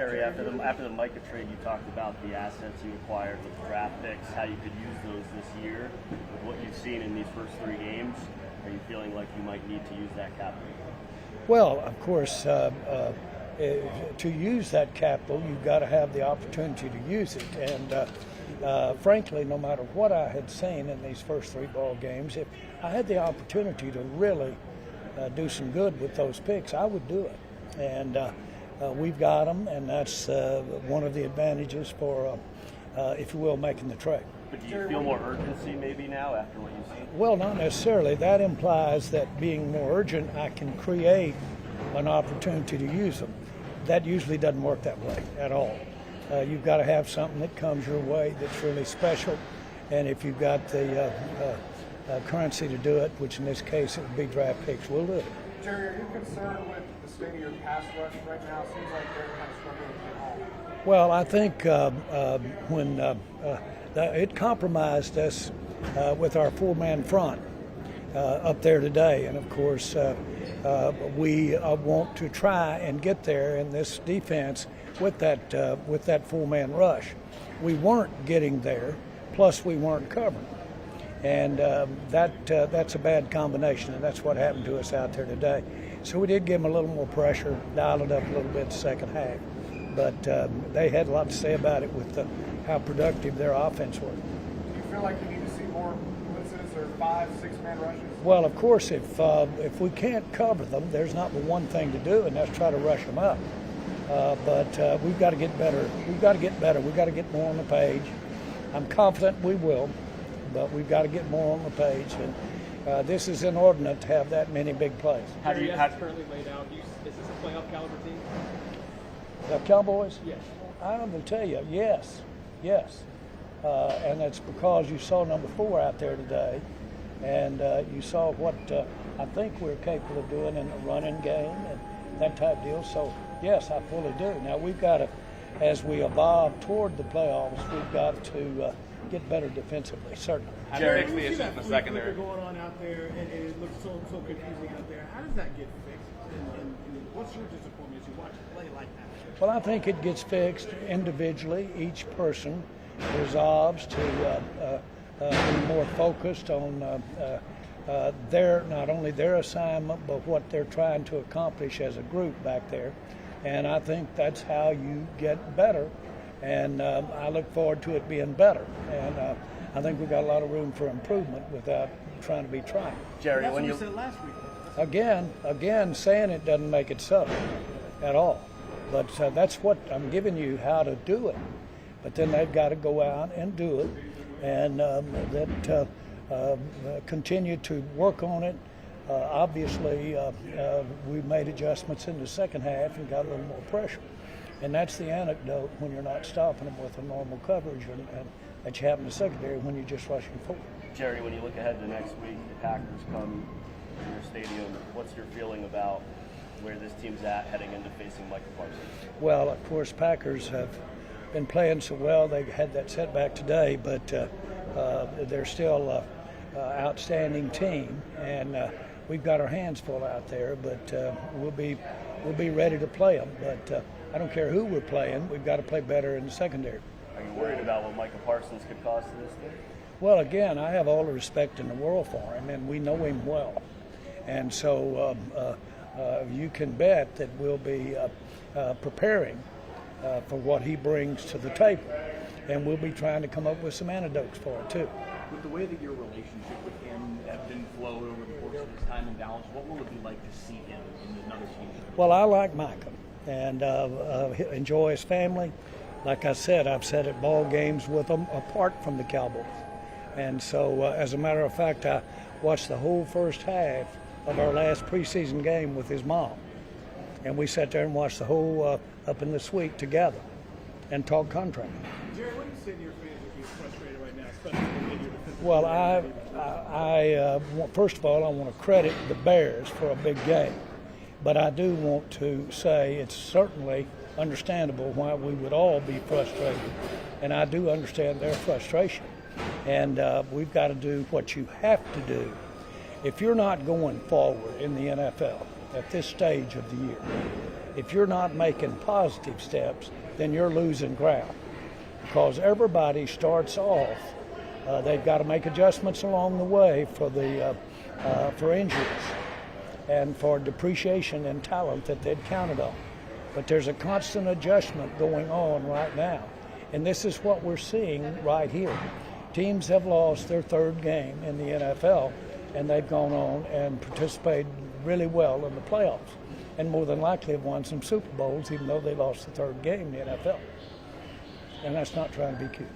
Jerry, after the Micah trade, you talked about the assets you acquired with the draft picks, how you could use those this year. With what you've seen in these first 3 games, are you feeling like you might need to use that capital? Well, of course, to use that capital, you've got to have the opportunity to use it. And frankly, no matter what I had seen in these first 3 ball games, if I had the opportunity to really do some good with those picks, I would do it. And we've got them, and that's one of the advantages for, if you will, making the trade. But do you feel more urgency maybe now after what you've seen? Well, not necessarily. That implies that being more urgent, I can create an opportunity to use them. That usually doesn't work that way at all. You've got to have something that comes your way that's really special, and if you've got the currency to do it, which in this case it would be draft picks, we'll do it. Jerry, are you concerned with the state of your pass rush right now? It seems like they're kind of struggling to get home. Well, I think when it compromised us with our 4-man front up there today, and of course we want to try and get there in this defense with that 4-man rush. We weren't getting there, plus we weren't covering. And that's a bad combination, and that's what happened to us out there today. So we did give them a little more pressure, dialed it up a little bit the second half. But they had a lot to say about it with how productive their offense was. Do you feel like you need to see more blitzes or 5, 6-man rushes? Well, of course, if we can't cover them, there's not but one thing to do, and that's try to rush them up. But we've got to get better. We've got to get better. We've got to get more on the page. I'm confident we will, but we've got to get more on the page. And this is inordinate to have that many big plays. How do you have currently laid out? Is this a playoff caliber team? The Cowboys? Yes. I'm going to tell you, yes. And that's because you saw number 4 out there today, and you saw what I think we're capable of doing in the running game and that type of deal. So, yes, I fully do. Now, we've got to, as we evolve toward the playoffs, we've got to get better defensively, certainly. Jerry, we see that secondary going on out there, and it looks so confusing out there. How does that get fixed? And what's your disappointment as you watch a play like that? Well, I think it gets fixed individually. Each person resolves to be more focused on not only their assignment, but what they're trying to accomplish as a group back there. And I think that's how you get better. And I look forward to it being better. And I think we've got a lot of room for improvement without trying to be trying. Jerry, That's when what you you said last week. Again, saying it doesn't make it so at all. But that's what I'm giving you, how to do it. But then they've got to go out and do it, and continue to work on it. Obviously, we made adjustments in the second half and got a little more pressure. And that's the anecdote when you're not stopping them with a normal coverage and that you have in the secondary when you're just rushing forward. Jerry, when you look ahead to next week, the Packers come to your stadium. What's your feeling about where this team's at heading into facing Micah Parsons? Well, of course, Packers have been playing so well. They had that setback today, but they're still an outstanding team, and we've got our hands full out there. But we'll be ready to play them. But I don't care who we're playing. We've got to play better in the secondary. Are you worried about what Micah Parsons could cause to this thing? Well, again, I have all the respect in the world for him, and we know him well. And so you can bet that we'll be preparing for what he brings to the table. And we'll be trying to come up with some antidotes for it, too. With the way that your relationship with him has been flowed over the course of his time in Dallas, what will it be like to see him in another season? Well, I like Micah and enjoy his family. Like I said, I've sat at ball games with him apart from the Cowboys. And so, as a matter of fact, I watched the whole first half of our last preseason game with his mom. And we sat there and watched the whole up in the suite together and talked contract. Jerry, what do you say to your fans if you're frustrated right now, especially with your defensive? Well, I first of all, I want to credit the Bears for a big game. But I do want to say it's certainly understandable why we would all be frustrated. And I do understand their frustration. And we've got to do what you have to do. If you're not going forward in the NFL at this stage of the year, If you're not making positive steps, then you're losing ground, because everybody starts off. They've got to make adjustments along the way for injuries and for depreciation in talent that they'd counted on. But there's a constant adjustment going on right now. And this is what we're seeing right here. Teams have lost their third game in the NFL, and they've gone on and participated really well in the playoffs, and more than likely have won some Super Bowls, even though they lost the third game in the NFL. And that's not trying to be cute.